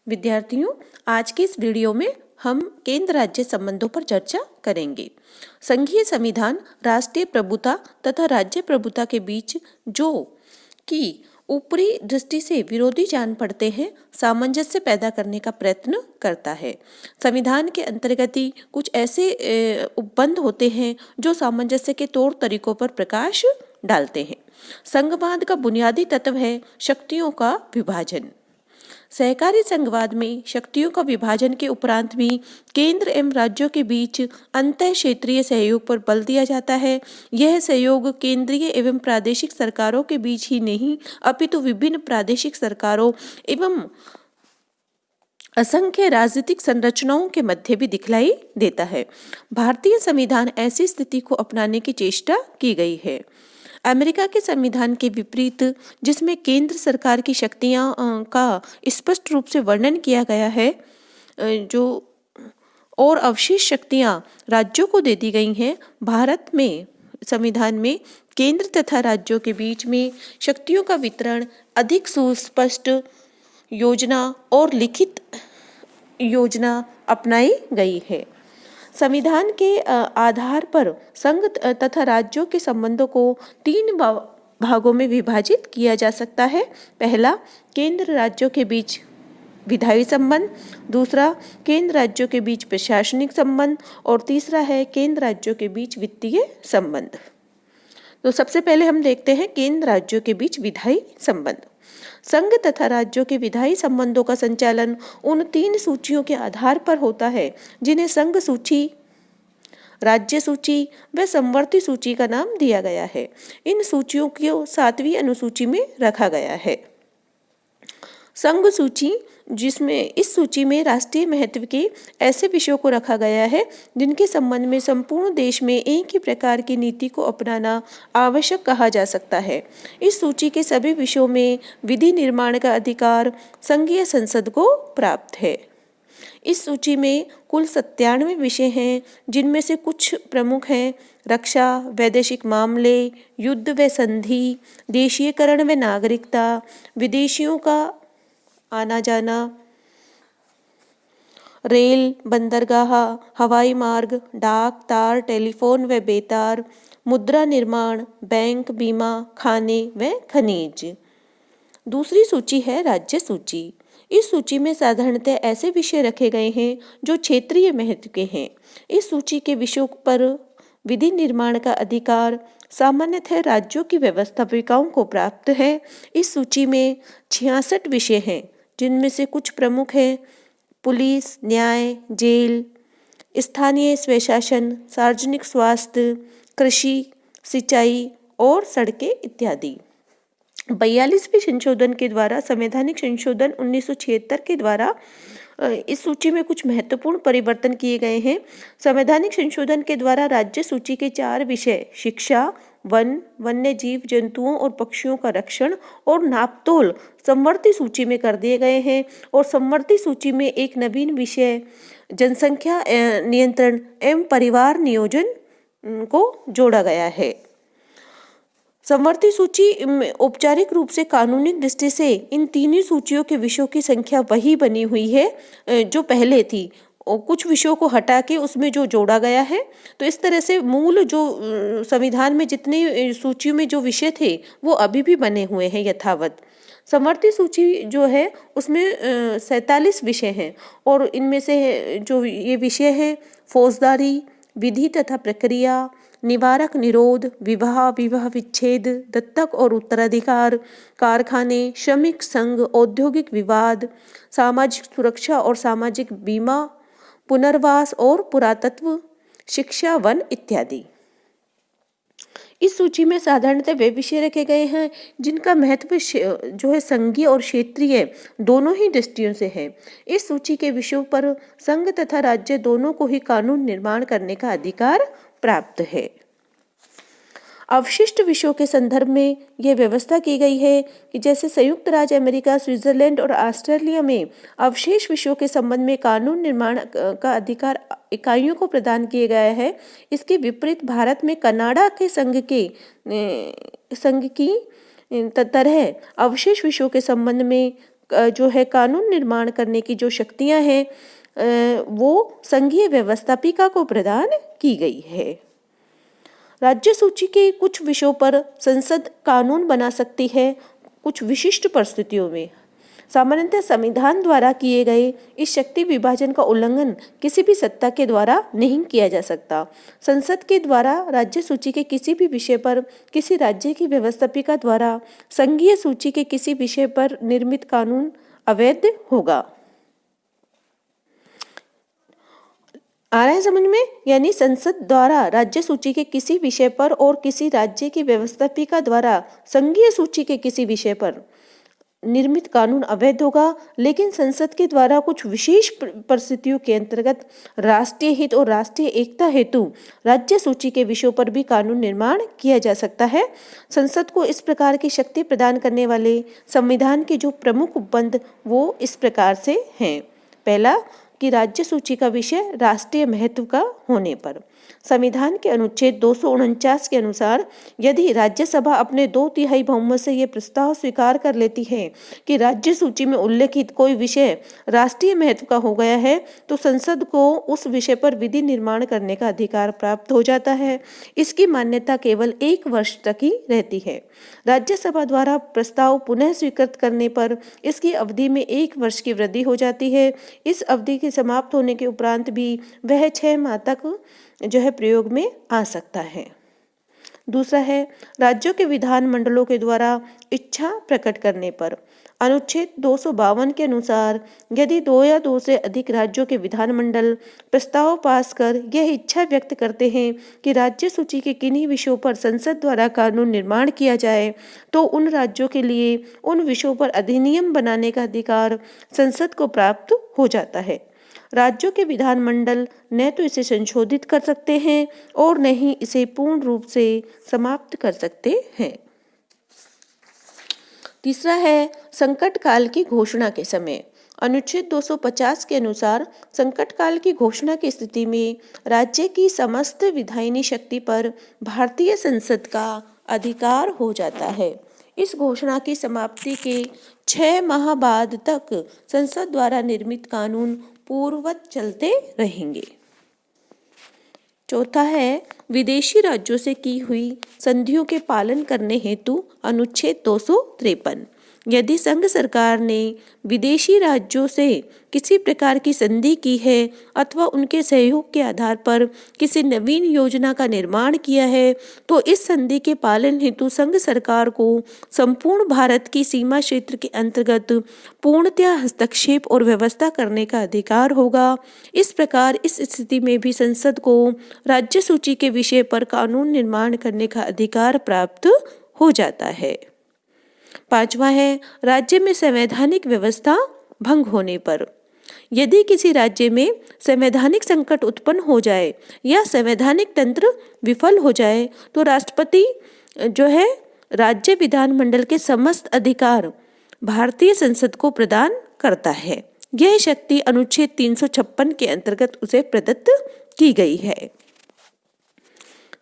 विद्यार्थियों, आज के इस वीडियो में हम केंद्र राज्य संबंधों पर चर्चा करेंगे। संघीय संविधान राष्ट्रीय प्रभुता तथा राज्य प्रभुता के बीच जो कि ऊपरी दृष्टि से विरोधी जान पड़ते हैं, सामंजस्य पैदा करने का प्रयत्न करता है। संविधान के अंतर्गत ही कुछ ऐसे उपबंध होते हैं जो सामंजस्य के तौर तरीकों पर प्रकाश डालते हैं। संघवाद का बुनियादी तत्व है शक्तियों का विभाजन। सहकारी संघवाद में शक्तियों का विभाजन के उपरांत भी केंद्र एवं राज्यों के बीच अंतः क्षेत्रीय सहयोग पर बल दिया जाता है। यह सहयोग केंद्रीय एवं प्रादेशिक सरकारों के बीच ही नहीं, अपितु विभिन्न प्रादेशिक सरकारों एवं असंख्य राजनीतिक संरचनाओं के मध्य भी दिखलाई देता है। भारतीय संविधान ऐसी स्थिति को अपनाने की चेष्टा की गई है। अमेरिका के संविधान के विपरीत, जिसमें केंद्र सरकार की शक्तियां का स्पष्ट रूप से वर्णन किया गया है, जो और अवशेष शक्तियां राज्यों को दे दी गई हैं, भारत में संविधान में केंद्र तथा राज्यों के बीच में शक्तियों का वितरण अधिक सुस्पष्ट योजना और लिखित योजना अपनाई गई है। संविधान के आधार पर संघ तथा राज्यों के संबंधों को 3 भागों में विभाजित किया जा सकता है। पहला, केंद्र राज्यों के बीच विधायी संबंध, दूसरा केंद्र राज्यों के बीच प्रशासनिक संबंध और तीसरा है केंद्र राज्यों के बीच वित्तीय संबंध। तो सबसे पहले हम देखते हैं केंद्र राज्यों के बीच विधायी संबंध। संघ तथा राज्यों के विधायी संबंधों का संचालन उन 3 सूचियों के आधार पर होता है जिन्हें संघ सूची, राज्य सूची व समवर्ती सूची का नाम दिया गया है। इन सूचियों को 7वीं अनुसूची में रखा गया है। संघ सूची, जिसमें इस सूची में राष्ट्रीय महत्व के ऐसे विषयों को रखा गया है जिनके संबंध में संपूर्ण देश में एक ही प्रकार की नीति को अपनाना आवश्यक कहा जा सकता है। इस सूची के सभी विषयों में विधि निर्माण का अधिकार संघीय संसद को प्राप्त है। इस सूची में कुल 97 विषय हैं, जिनमें से कुछ प्रमुख हैं: रक्षा, वैदेशिक मामले, युद्ध व संधि, देशीयकरण व नागरिकता, विदेशियों का आना जाना, रेल, बंदरगाह, हवाई मार्ग, डाक, तार, टेलीफोन व बेतार, मुद्रा निर्माण, बैंक, बीमा, खाने व खनिज। दूसरी सूची है राज्य सूची। इस सूची में साधारणतः ऐसे विषय रखे गए हैं जो क्षेत्रीय महत्व के हैं। इस सूची के विषयों पर विधि निर्माण का अधिकार सामान्यतः राज्यों की व्यवस्थापिकाओं को प्राप्त है। इस सूची में 66 विषय हैं, जिनमें से कुछ प्रमुख हैं: पुलिस, न्याय, जेल, स्थानीय स्वशासन, सार्वजनिक स्वास्थ्य, कृषि, सिंचाई और सड़कें इत्यादि। 42वें संशोधन के द्वारा, संवैधानिक संशोधन 1976 के द्वारा इस सूची में कुछ महत्वपूर्ण परिवर्तन किए गए हैं। संवैधानिक संशोधन के द्वारा राज्य सूची के 4 विषय शिक्षा, वन, वन्य जीव जंतुओं और पक्षियों का रक्षण और नापतोल समवर्ती सूची में कर दिए गए हैं और समवर्ती सूची में एक नवीन विषय जनसंख्या नियंत्रण एवं परिवार नियोजन को जोड़ा गया है। समवर्ती सूची औपचारिक रूप से कानूनी दृष्टि से इन 3 सूचियों के विषयों की संख्या वही बनी हुई है जो पहले थी, और कुछ विषयों को हटा के उसमें जो जोड़ा गया है। तो इस तरह से मूल जो संविधान में जितने सूचियों में जो विषय थे वो अभी भी बने हुए हैं यथावत। समवर्ती सूची जो है उसमें 47 विषय हैं और इनमें से जो ये विषय हैं: फौजदारी, विधि तथा प्रक्रिया, निवारक निरोध, विवाह, विवाह विच्छेद, दत्तक और उत्तराधिकार, कारखाने, श्रमिक संघ, औद्योगिक विवाद, सामाजिक सुरक्षा और सामाजिक बीमा, पुनर्वास और पुरातत्व, शिक्षा, वन इत्यादि। इस सूची में साधारणतः वे विषय रखे गए हैं जिनका महत्व जो है संघीय और क्षेत्रीय दोनों ही दृष्टियों से है। इस सूची के विषयों पर संघ तथा राज्य दोनों को ही कानून निर्माण करने का अधिकार प्राप्त है। अवशिष्ट विषयों के संदर्भ में यह व्यवस्था की गई है कि जैसे संयुक्त राज्य अमेरिका, स्विट्जरलैंड और ऑस्ट्रेलिया में अवशेष विषयों के संबंध में कानून निर्माण का अधिकार इकाइयों को प्रदान किया गया है, इसके विपरीत भारत में कनाडा के संघ की तरह अवशेष विषयों के संबंध में जो है कानून निर्माण करने की जो शक्तियां हैं वो संघीय व्यवस्थापिका को प्रदान की गई है। राज्य सूची के कुछ विषयों पर संसद कानून बना सकती है कुछ विशिष्ट परिस्थितियों में। सामान्यतः संविधान द्वारा किए गए इस शक्ति विभाजन का उल्लंघन किसी भी सत्ता के द्वारा नहीं किया जा सकता। संसद के द्वारा राज्य सूची के किसी भी विषय पर किसी राज्य की व्यवस्थापिका द्वारा संघीय सूची के किसी विषय पर निर्मित कानून अवैध होगा। आ रहा है समझ में? यानी संसद द्वारा राज्य सूची के किसी विषय पर और किसी राज्य की व्यवस्थापिका द्वारा संघीय सूची के किसी विषय पर निर्मित कानून अवैध होगा, लेकिन संसद के द्वारा कुछ विशेष परिस्थितियों के अंतर्गत राष्ट्रीय हित और राष्ट्रीय एकता हेतु राज्य सूची के विषयों पर भी कानून निर्माण किया जा सकता है। संसद को इस प्रकार की शक्ति प्रदान करने वाले संविधान के जो प्रमुख उपबंध वो इस प्रकार से हैं। पहला कि राज्य सूची का विषय राष्ट्रीय महत्व का होने पर संविधान के अनुच्छेद 249 के अनुसार यदि राज्यसभा अपने 2/3 बहुमत से यह प्रस्ताव स्वीकार कर लेती है कि राज्य सूची में उल्लेखित कोई विषय राष्ट्रीय महत्व का हो गया है तो संसद को उस विषय पर विधि निर्माण करने का अधिकार प्राप्त हो जाता है। इसकी मान्यता केवल 1 वर्ष तक ही रहती है। राज्यसभा द्वारा प्रस्ताव पुनः स्वीकृत करने पर इसकी अवधि में 1 वर्ष की वृद्धि हो जाती है। इस अवधि के समाप्त होने के उपरांत भी वह 6 माह तक जो है प्रयोग में आ सकता है। दूसरा है राज्यों के विधान मंडलों के द्वारा इच्छा प्रकट करने पर अनुच्छेद 252 के अनुसार यदि 2 या 2 से अधिक राज्यों के विधानमंडल प्रस्ताव पास कर यह इच्छा व्यक्त करते हैं कि राज्य सूची के किन्हीं विषयों पर संसद द्वारा कानून निर्माण किया जाए तो उन राज्यों के लिए उन विषयों पर अधिनियम बनाने का अधिकार संसद को प्राप्त हो जाता है। राज्यों के विधानमंडल न तो इसे संशोधित कर सकते हैं और न ही इसे पूर्ण रूप से समाप्त कर सकते हैं। तीसरा है संकट काल की घोषणा के समय अनुच्छेद 250 के अनुसार संकट काल की घोषणा की स्थिति में राज्य की समस्त विधायिनी शक्ति पर भारतीय संसद का अधिकार हो जाता है। इस घोषणा की समाप्ति के 6 माह बाद तक संसद द्वारा निर्मित कानून पूर्ववत चलते रहेंगे। चौथा है विदेशी राज्यों से की हुई संधियों के पालन करने हेतु अनुच्छेद 253 यदि संघ सरकार ने विदेशी राज्यों से किसी प्रकार की संधि की है अथवा उनके सहयोग के आधार पर किसी नवीन योजना का निर्माण किया है तो इस संधि के पालन हेतु संघ सरकार को संपूर्ण भारत की सीमा क्षेत्र के अंतर्गत पूर्णतया हस्तक्षेप और व्यवस्था करने का अधिकार होगा। इस प्रकार इस स्थिति में भी संसद को राज्य सूची के विषय पर कानून निर्माण करने का अधिकार प्राप्त हो जाता है। पांचवा है राज्य में संवैधानिक व्यवस्था भंग होने पर यदि किसी राज्य में संवैधानिक संकट उत्पन्न हो जाए या संवैधानिक तंत्र विफल हो जाए तो राष्ट्रपति जो है राज्य विधानमंडल के समस्त अधिकार भारतीय संसद को प्रदान करता है। यह शक्ति अनुच्छेद 356 के अंतर्गत उसे प्रदत्त की गई है।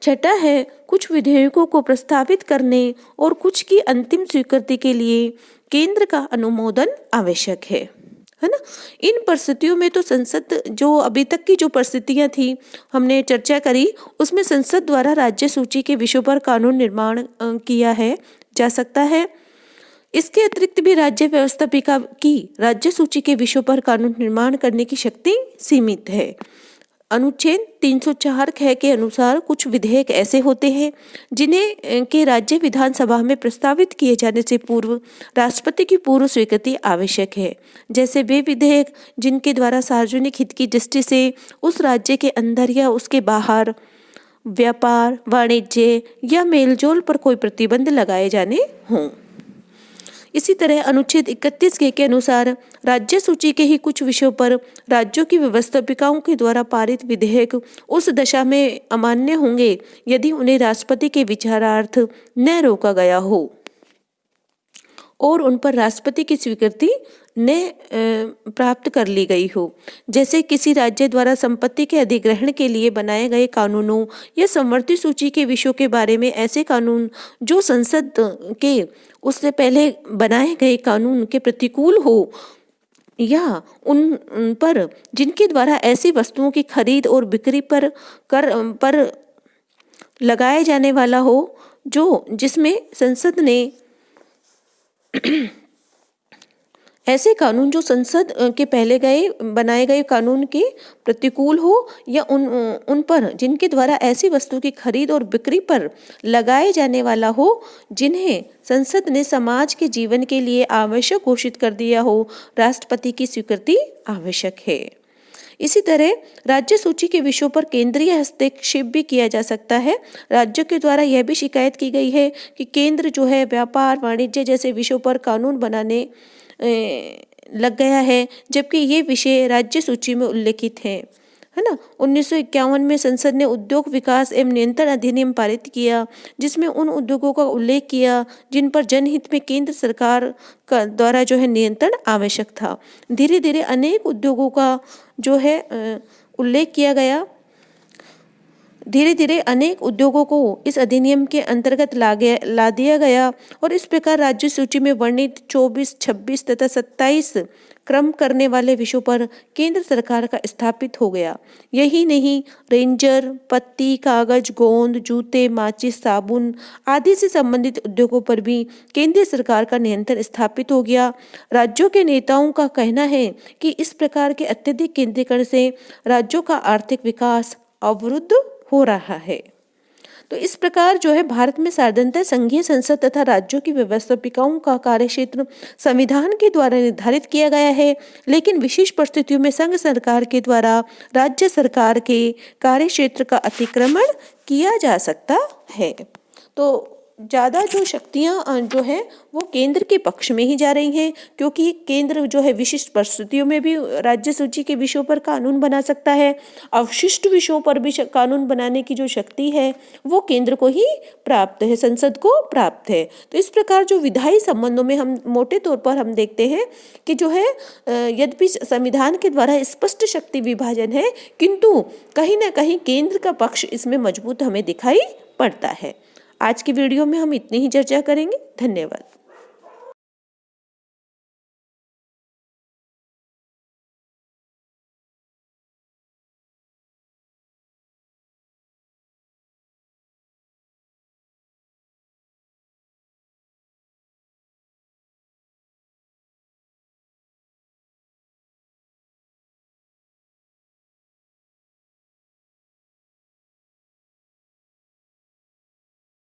छठा है कुछ विधेयकों को प्रस्तावित करने और कुछ की अंतिम स्वीकृति के लिए केंद्र का अनुमोदन आवश्यक है ना। इन परिस्थितियों में तो संसद जो अभी तक की जो परिस्थितियां थी हमने चर्चा करी उसमें संसद द्वारा राज्य सूची के विषयों पर कानून निर्माण किया है जा सकता है। इसके अतिरिक्त भी राज्य व्यवस्थापिका की राज्य सूची के विषयों पर कानून निर्माण करने की शक्ति सीमित है। अनुच्छेद 304 के अनुसार कुछ विधेयक ऐसे होते हैं जिन्हें के राज्य विधानसभा में प्रस्तावित किए जाने से पूर्व राष्ट्रपति की पूर्व स्वीकृति आवश्यक है। जैसे वे विधेयक जिनके द्वारा सार्वजनिक हित की दृष्टि से उस राज्य के अंदर या उसके बाहर व्यापार वाणिज्य या मेलजोल पर कोई प्रतिबंध लगाए जाने हों। इसी तरह अनुच्छेद 31 के अनुसार राज्य सूची के ही कुछ विषयों पर राज्यों की व्यवस्थापिकाओं के द्वारा पारित विधेयक उस दशा में अमान्य होंगे यदि उन्हें राष्ट्रपति के विचारार्थ न रोका गया हो और उन पर राष्ट्रपति की स्वीकृति ने प्राप्त कर ली गई हो, जैसे किसी राज्य द्वारा संपत्ति के अधिग्रहण के लिए बनाए गए कानूनों या समवर्ती सूची के विषयों के बारे में ऐसे कानून जो संसद के उससे पहले बनाए गए कानून के प्रतिकूल हो, या उन पर जिनके द्वारा ऐसी वस्तुओं की खरीद और बिक्री पर कर पर लगाया जाने वाला हो जो जिसमें संसद ने ऐसे कानून जो संसद के पहले बनाए गए कानून के प्रतिकूल हो, या उन पर जिनके द्वारा ऐसी वस्तु की खरीद और बिक्री पर लगाए जाने वाला हो जिन्हें संसद ने समाज के जीवन के लिए आवश्यक घोषित कर दिया हो, राष्ट्रपति की स्वीकृति आवश्यक है। इसी तरह राज्य सूची के विषयों पर केंद्रीय हस्तक्षेप भी किया जा सकता है। राज्यों के द्वारा यह भी शिकायत की गई है कि केंद्र जो है व्यापार वाणिज्य जैसे विषयों पर कानून बनाने लग गया है, जबकि ये विषय राज्य सूची में उल्लेखित है ना। 1951 में संसद ने उद्योग विकास एवं नियंत्रण अधिनियम पारित किया, जिसमें उन उद्योगों का उल्लेख किया जिन पर जनहित में केंद्र सरकार का द्वारा जो है नियंत्रण आवश्यक था। धीरे धीरे अनेक उद्योगों का जो है उल्लेख किया गया। धीरे धीरे अनेक उद्योगों को इस अधिनियम के अंतर्गत ला दिया गया और इस प्रकार राज्य सूची में वर्णित 24, 26 तथा 27 क्रम करने वाले विषयों पर केंद्र सरकार का स्थापित हो गया। यही नहीं, रेंजर, पत्ती, कागज, गोंद, जूते, माचिस, साबुन आदि से संबंधित उद्योगों पर भी केंद्रीय सरकार का नियंत्रण स्थापित हो गया। राज्यों के नेताओं का कहना है कि इस प्रकार के अत्यधिक केंद्रीकरण से राज्यों का आर्थिक विकास अवरुद्ध हो रहा है। तो इस प्रकार जो है भारत में साधारणतः संघीय संसद तथा राज्यों की व्यवस्थापिकाओं का कार्यक्षेत्र संविधान के द्वारा निर्धारित किया गया है, लेकिन विशेष परिस्थितियों में संघ सरकार के द्वारा राज्य सरकार के कार्यक्षेत्र का अतिक्रमण किया जा सकता है। तो ज़्यादा जो शक्तियाँ जो है वो केंद्र के पक्ष में ही जा रही हैं, क्योंकि केंद्र जो है विशिष्ट परिस्थितियों में भी राज्य सूची के विषयों पर कानून बना सकता है। अवशिष्ट विषयों पर भी कानून बनाने की जो शक्ति है वो केंद्र को ही प्राप्त है, संसद को प्राप्त है। तो इस प्रकार जो विधायी संबंधों में हम मोटे तौर पर हम देखते हैं कि जो है यद्यपि संविधान के द्वारा स्पष्ट शक्ति विभाजन है, किंतु कहीं ना कहीं केंद्र का पक्ष इसमें मजबूत हमें दिखाई पड़ता है। आज की वीडियो में हम इतनी ही चर्चा करेंगे। धन्यवाद।